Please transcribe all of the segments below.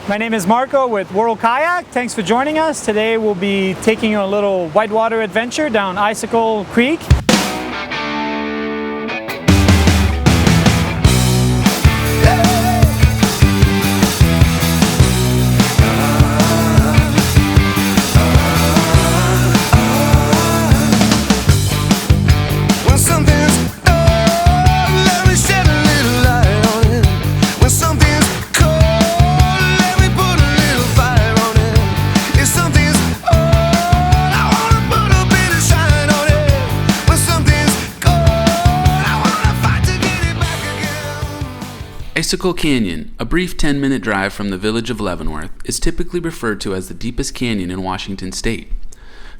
My name is Marco with World Kayak. Thanks for joining us. Today we'll be taking a little whitewater adventure down Icicle Creek. Icicle Canyon, a brief 10-minute drive from the village of Leavenworth, is typically referred to as the deepest canyon in Washington state.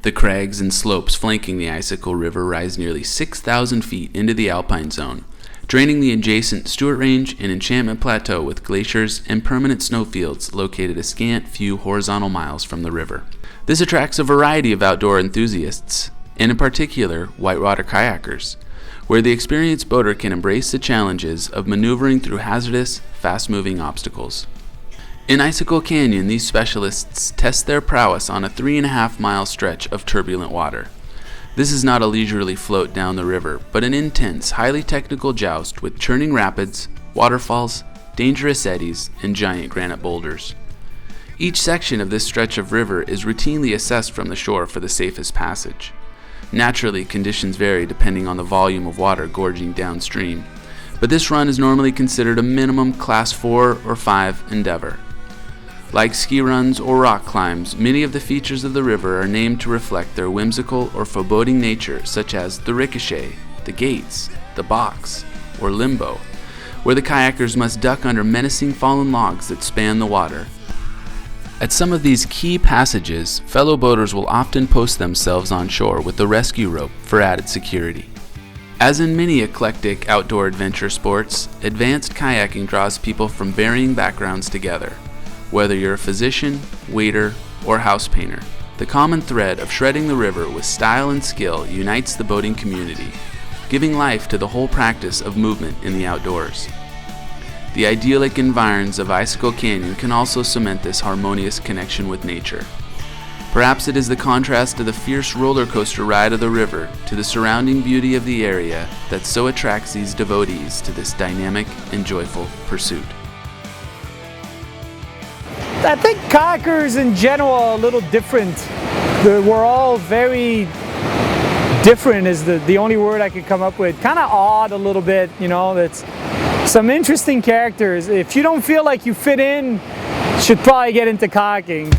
The crags and slopes flanking the Icicle River rise nearly 6,000 feet into the alpine zone, draining the adjacent Stewart Range and Enchantment Plateau with glaciers and permanent snowfields located a scant few horizontal miles from the river. This attracts a variety of outdoor enthusiasts, and in particular, whitewater kayakers, where the experienced boater can embrace the challenges of maneuvering through hazardous, fast-moving obstacles. In Icicle Canyon, these specialists test their prowess on a 3.5-mile stretch of turbulent water. This is not a leisurely float down the river, but an intense, highly technical joust with churning rapids, waterfalls, dangerous eddies, and giant granite boulders. Each section of this stretch of river is routinely assessed from the shore for the safest passage. Naturally, conditions vary depending on the volume of water gorging downstream, but this run is normally considered a minimum Class 4 or 5 endeavor. Like ski runs or rock climbs, many of the features of the river are named to reflect their whimsical or foreboding nature, such as the ricochet, the gates, the box, or limbo, where the kayakers must duck under menacing fallen logs that span the water. At some of these key passages, fellow boaters will often post themselves on shore with the rescue rope for added security. As in many eclectic outdoor adventure sports, advanced kayaking draws people from varying backgrounds together. Whether you're a physician, waiter, or house painter, the common thread of shredding the river with style and skill unites the boating community, giving life to the whole practice of movement in the outdoors. The idyllic environs of Icicle Canyon can also cement this harmonious connection with nature. Perhaps it is the contrast to the fierce roller coaster ride of the river to the surrounding beauty of the area that so attracts these devotees to this dynamic and joyful pursuit. I think kayakers in general are a little different. We're all very different is the only word I could come up with. Kind of odd a little bit, you know, that's some interesting characters. If you don't feel like you fit in, you should probably get into kayaking.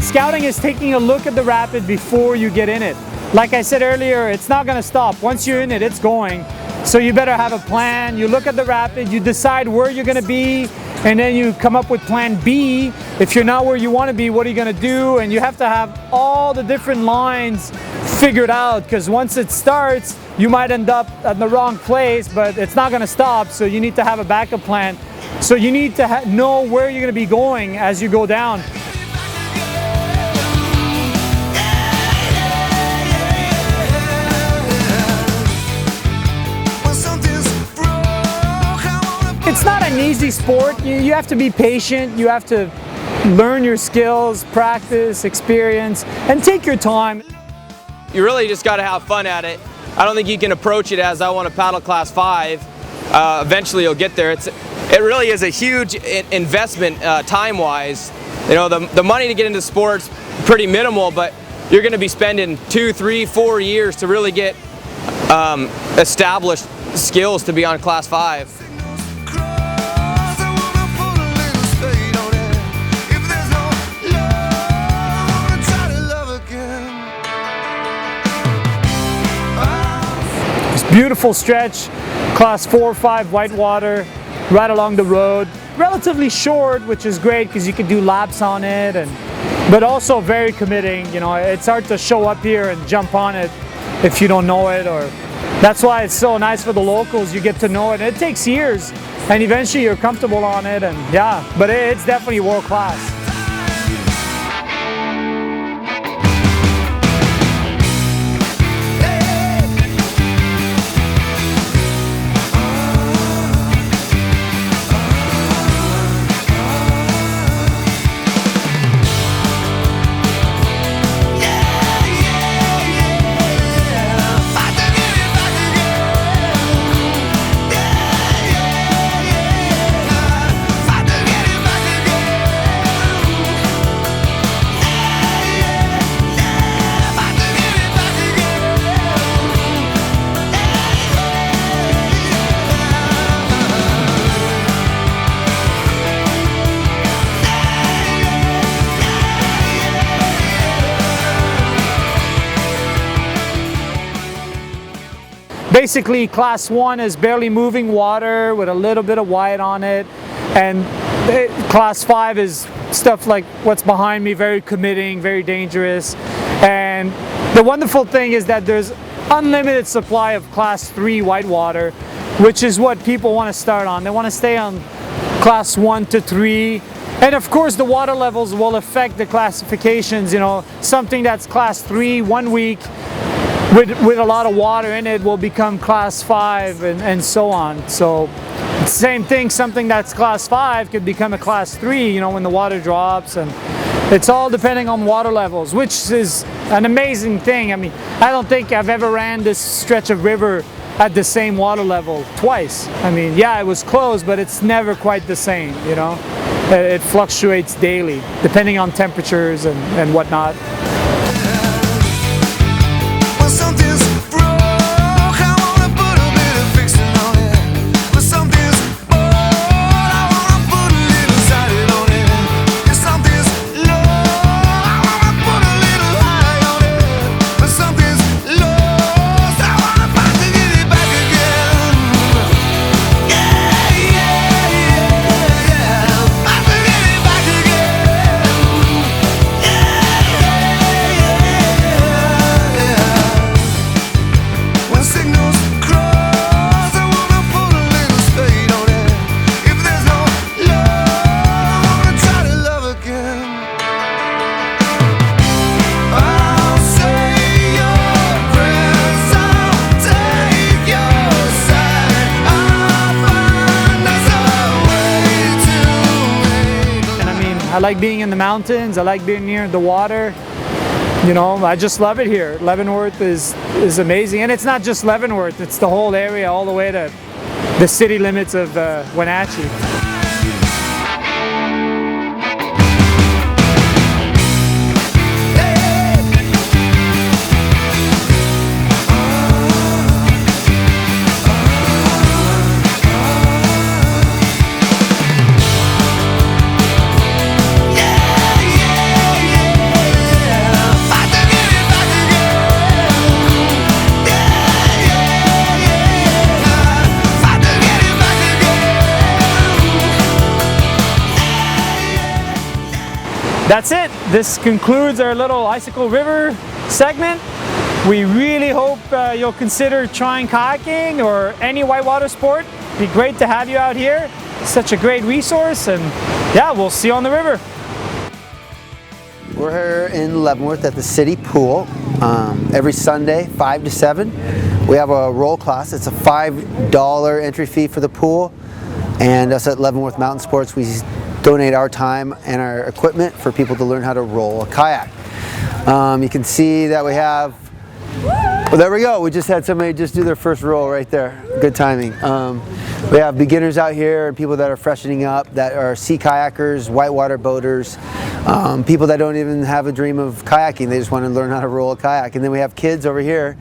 Scouting is taking a look at the rapid before you get in it. Like I said earlier, it's not going to stop. Once you're in it, it's going. So you better have a plan. You look at the rapid, you decide where you're going to be, and then you come up with plan B. If you're not where you want to be, what are you going to do? And you have to have all the different lines figured out, because once it starts, you might end up at the wrong place, but it's not going to stop, so you need to have a backup plan. So you need to know where you're going to be going as you go down. It's not an easy sport. You have to be patient, you have to learn your skills, practice, experience, and take your time. You really just got to have fun at it. I don't think you can approach it as I want to paddle Class 5. Eventually you'll get there. It really is a huge investment time-wise. You know, the money to get into sports pretty minimal, but you're going to be spending 2, 3, 4 years to really get established skills to be on Class 5. Beautiful stretch, Class 4 or 5 whitewater, right along the road. Relatively short, which is great because you can do laps on it, but also very committing. You know, it's hard to show up here and jump on it if you don't know it, or that's why it's so nice for the locals. You get to know it. It takes years, and eventually you're comfortable on it, and yeah, but it's definitely world class. basically class 1 is barely moving water with a little bit of white on it, and class 5 is stuff like what's behind me, very committing, very dangerous. And the wonderful thing is that there's unlimited supply of class 3 whitewater, which is what people want to start on. They want to stay on class 1 to 3. And of course the water levels will affect the classifications. You know, something that's class 3 1 week with a lot of water in it will become class 5 and so on. So same thing, something that's class 5 could become a class 3, you know, when the water drops. And it's all depending on water levels, which is an amazing thing. I mean, I don't think I've ever ran this stretch of river at the same water level twice. I mean, yeah, it was close, but it's never quite the same, you know. It fluctuates daily, depending on temperatures and whatnot. I like being in the mountains. I like being near the water. You know, I just love it here. Leavenworth is amazing. And it's not just Leavenworth, it's the whole area all the way to the city limits of Wenatchee. That's it. This concludes our little Icicle River segment. We really hope you'll consider trying kayaking or any whitewater sport. It'd be great to have you out here. Such a great resource, and yeah, we'll see you on the river. We're here in Leavenworth at the city pool every Sunday, 5 to 7. We have a roll class. It's a $5 entry fee for the pool, and us at Leavenworth Mountain Sports, we donate our time and our equipment for people to learn how to roll a kayak. You can see that we have, well, there we go. We just had somebody just do their first roll right there. Good timing. We have beginners out here and people that are freshening up, that are sea kayakers, whitewater boaters, people that don't even have a dream of kayaking. They just want to learn how to roll a kayak. And then we have kids over here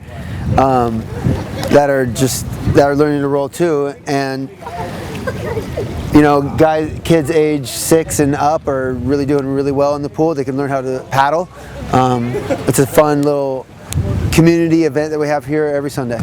that are learning to roll too. And you know, kids age 6 and up are really doing really well in the pool. They can learn how to paddle. It's a fun little community event that we have here every Sunday.